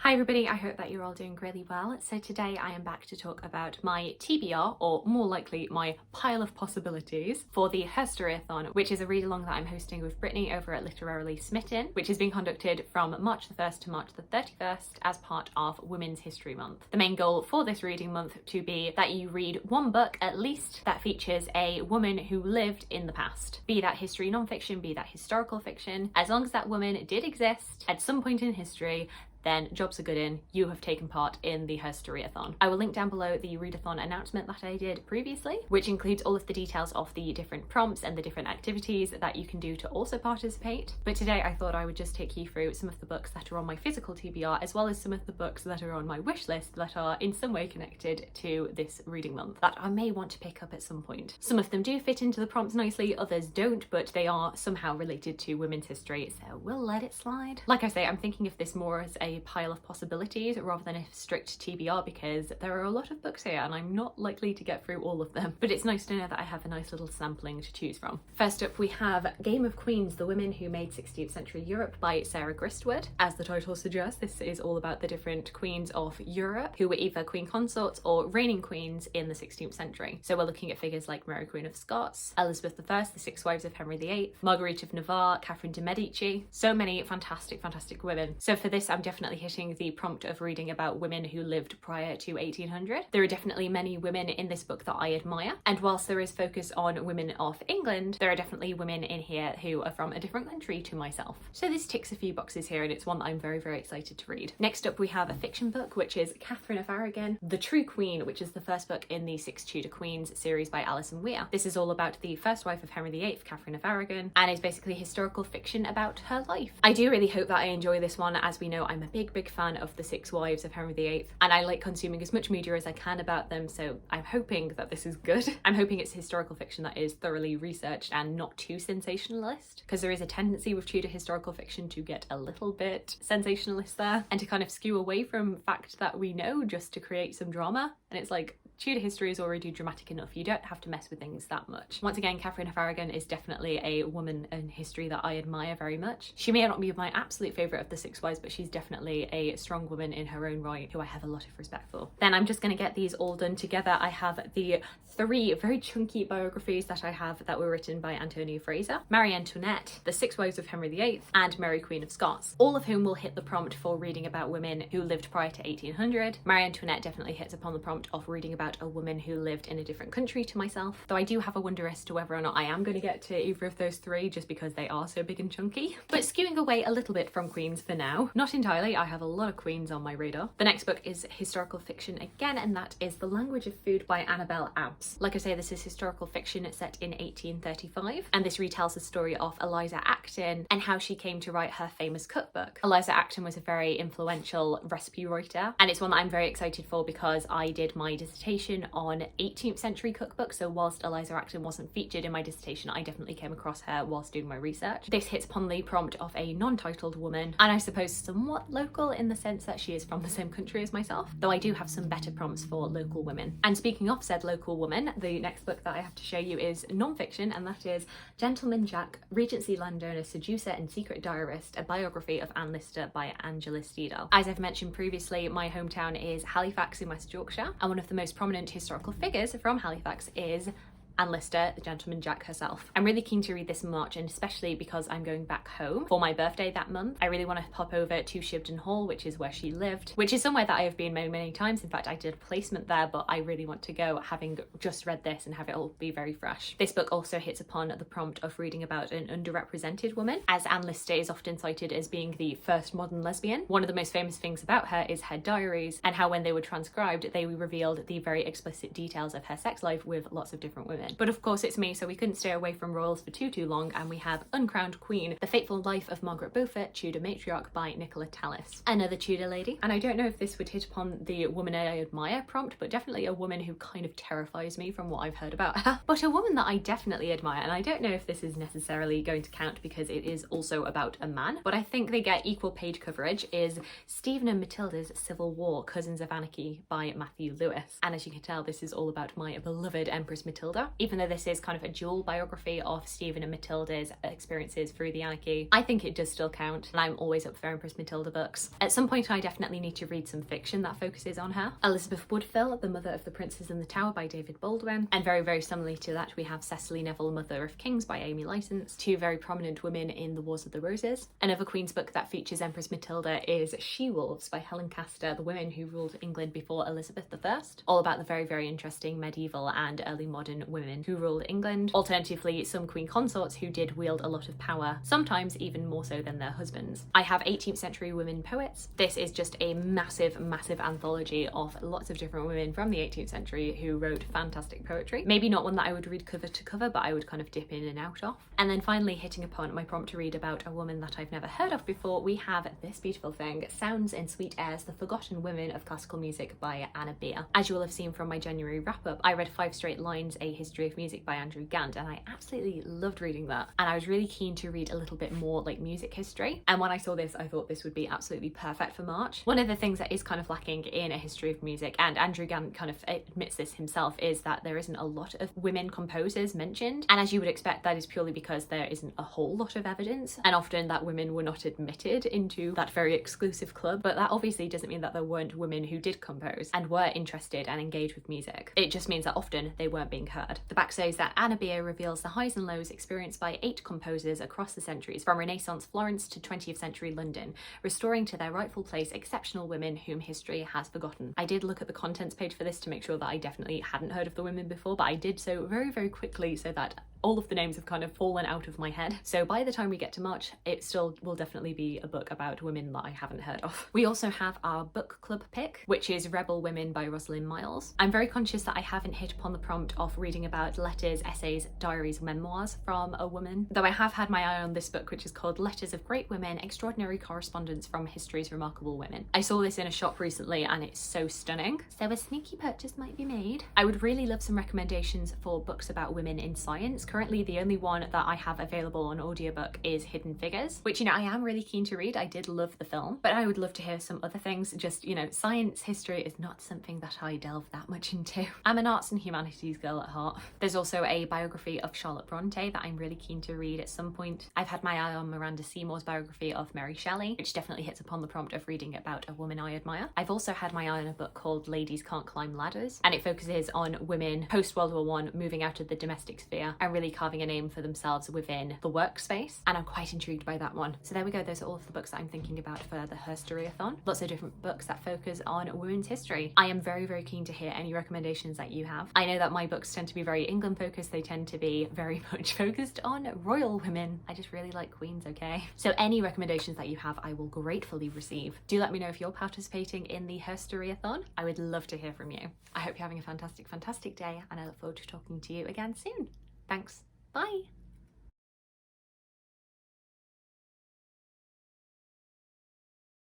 Hi everybody, I hope that you're all doing really well. So today I am back to talk about my TBR, or more likely my pile of possibilities, for the Her-storyathon, which is a read-along that I'm hosting with Brittany over at Literarily Smitten, which is being conducted from March the 1st to March the 31st as part of Women's History Month. The main goal for this reading month to be that you read one book at least that features a woman who lived in the past. Be that history non-fiction, be that historical fiction, as long as that woman did exist at some point in history, then jobs are good in, you have taken part in the Her-storyathon. I will link down below the readathon announcement that I did previously, which includes all of the details of the different prompts and the different activities that you can do to also participate. But today I thought I would just take you through some of the books that are on my physical TBR, as well as some of the books that are on my wish list that are in some way connected to this reading month that I may want to pick up at some point. Some of them do fit into the prompts nicely, others don't, but they are somehow related to women's history, so we'll let it slide. Like I say, I'm thinking of this more as a pile of possibilities rather than a strict TBR, because there are a lot of books here and I'm not likely to get through all of them, but it's nice to know that I have a nice little sampling to choose from. First up we have Game of Queens, The Women Who Made 16th Century Europe by Sarah Gristwood. As the title suggests, this is all about the different queens of Europe who were either queen consorts or reigning queens in the 16th century. So we're looking at figures like Mary Queen of Scots, Elizabeth I, the Six Wives of Henry VIII, Marguerite of Navarre, Catherine de Medici. So many fantastic women. So for this I'm definitely hitting the prompt of reading about women who lived prior to 1800. There are definitely many women in this book that I admire, and whilst there is focus on women of England, there are definitely women in here who are from a different country to myself. So this ticks a few boxes here and it's one that I'm very excited to read. Next up we have a fiction book, which is Katherine of Aragon, The True Queen, which is the first book in the Six Tudor Queens series by Alison Weir. This is all about the first wife of Henry VIII, Katherine of Aragon, and is basically historical fiction about her life. I do really hope that I enjoy this one. As we know, I'm a big fan of the Six Wives of Henry VIII, and I like consuming as much media as I can about them, so I'm hoping that this is good. I'm hoping it's historical fiction that is thoroughly researched and not too sensationalist, because there is a tendency with Tudor historical fiction to get a little bit sensationalist there and to kind of skew away from fact that we know just to create some drama, and it's like, Tudor history is already dramatic enough, you don't have to mess with things that much. Once again, Katherine of Aragon is definitely a woman in history that I admire very much. She may not be my absolute favourite of the Six Wives, but she's definitely a strong woman in her own right who I have a lot of respect for. Then I'm just going to get these all done together. I have the three very chunky biographies that I have that were written by Antonia Frasier, Marie Antoinette, The Six Wives of Henry VIII, and Mary Queen of Scots, all of whom will hit the prompt for reading about women who lived prior to 1800. Marie Antoinette definitely hits upon the prompt of reading about a woman who lived in a different country to myself, though I do have a wonder as to whether or not I am going to get to either of those three just because they are so big and chunky. But skewing away a little bit from queens for now, not entirely, I have a lot of queens on my radar. The next book is historical fiction again, and that is The Language of Food by Annabel Abbs. Like I say, this is historical fiction set in 1835, and this retells the story of Eliza Acton and how she came to write her famous cookbook. Eliza Acton was a very influential recipe writer, and it's one that I'm very excited for because I did my dissertation on 18th century cookbooks, so whilst Eliza Acton wasn't featured in my dissertation, I definitely came across her whilst doing my research. This hits upon the prompt of a non-titled woman, and I suppose somewhat local in the sense that she is from the same country as myself, though I do have some better prompts for local women. And speaking of said local woman, the next book that I have to show you is non-fiction, and that is Gentleman Jack, Regency Landowner, Seducer and Secret Diarist, a biography of Anne Lister by Angela Steidele. As I've mentioned previously, my hometown is Halifax in West Yorkshire, and one of the most prominent historical figures from Halifax is Anne Lister, the Gentleman Jack herself. I'm really keen to read this in March, and especially because I'm going back home for my birthday that month. I really want to pop over to Shibden Hall, which is where she lived, which is somewhere that I have been many times. In fact, I did a placement there, but I really want to go having just read this and have it all be very fresh. This book also hits upon the prompt of reading about an underrepresented woman, as Anne Lister is often cited as being the first modern lesbian. One of the most famous things about her is her diaries, and how when they were transcribed, they revealed the very explicit details of her sex life with lots of different women. But of course it's me, so we couldn't stay away from royals for too long, and we have Uncrowned Queen, The Fateful Life of Margaret Beaufort, Tudor Matriarch by Nicola Tallis. Another Tudor lady, and I don't know if this would hit upon the woman I admire prompt, but definitely a woman who kind of terrifies me from what I've heard about her. But a woman that I definitely admire, and I don't know if this is necessarily going to count because it is also about a man, but I think they get equal page coverage, is Stephen and Matilda's Civil War, Cousins of Anarchy by Matthew Lewis. And as you can tell, this is all about my beloved Empress Matilda. Even though this is kind of a dual biography of Stephen and Matilda's experiences through the anarchy, I think it does still count, and I'm always up for Empress Matilda books. At some point I definitely need to read some fiction that focuses on her. Elizabeth Woodville, The Mother of the Princes in the Tower by David Baldwin, and very similarly to that we have Cecily Neville, Mother of Kings by Amy Licence, two very prominent women in the Wars of the Roses. Another Queen's book that features Empress Matilda is She-Wolves by Helen Castor, The Women Who Ruled England Before Elizabeth I, all about the very interesting medieval and early modern women who ruled England, alternatively some queen consorts who did wield a lot of power, sometimes even more so than their husbands. I have 18th century women poets. This is just a massive anthology of lots of different women from the 18th century who wrote fantastic poetry. Maybe not one that I would read cover to cover, but I would kind of dip in and out of. And then finally, hitting upon my prompt to read about a woman that I've never heard of before, we have this beautiful thing, Sounds in Sweet Airs, The Forgotten Women of Classical Music by Annabel. As you will have seen from my January wrap-up, I read 5 Straight Lines, A History of Music by Andrew Gant, and I absolutely loved reading that. And I was really keen to read a little bit more like music history. And when I saw this, I thought this would be absolutely perfect for March. One of the things that is kind of lacking in A History of Music, and Andrew Gant kind of admits this himself, is that there isn't a lot of women composers mentioned. And as you would expect, that is purely because there isn't a whole lot of evidence, and often that women were not admitted into that very exclusive club. But that obviously doesn't mean that there weren't women who did compose and were interested and engaged with music. It just means that often they weren't being heard. The back says that Annabel reveals the highs and lows experienced by 8 composers across the centuries, from Renaissance Florence to 20th century London, restoring to their rightful place exceptional women whom history has forgotten. I did look at the contents page for this to make sure that I definitely hadn't heard of the women before, but I did so very quickly so that all of the names have kind of fallen out of my head. So by the time we get to March, it still will definitely be a book about women that I haven't heard of. We also have our book club pick, which is Rebel Women by Rosalind Miles. I'm very conscious that I haven't hit upon the prompt of reading about letters, essays, diaries, memoirs from a woman, though I have had my eye on this book, which is called Letters of Great Women, Extraordinary Correspondence from History's Remarkable Women. I saw this in a shop recently and it's so stunning, so a sneaky purchase might be made. I would really love some recommendations for books about women in science. Currently the only one that I have available on audiobook is Hidden Figures, which, you know, I am really keen to read. I did love the film, but I would love to hear some other things. Just, you know, science history is not something that I delve that much into. I'm an arts and humanities girl at heart. There's also a biography of Charlotte Bronte that I'm really keen to read at some point. I've had my eye on Miranda Seymour's biography of Mary Shelley, which definitely hits upon the prompt of reading about a woman I admire. I've also had my eye on a book called Ladies Can't Climb Ladders, and it focuses on women post World War I moving out of the domestic sphere and really carving a name for themselves within the workspace, and I'm quite intrigued by that one. So there we go, those are all of the books that I'm thinking about for the Her-storyathon. Lots of different books that focus on women's history. I am very keen to hear any recommendations that you have. I know that my books tend to be very England focused, they tend to be very much focused on royal women. I just really like queens, okay? So any recommendations that you have, I will gratefully receive. Do let me know if you're participating in the Her-storyathon. I would love to hear from you. I hope you're having a fantastic day, and I look forward to talking to you again soon. Thanks. Bye.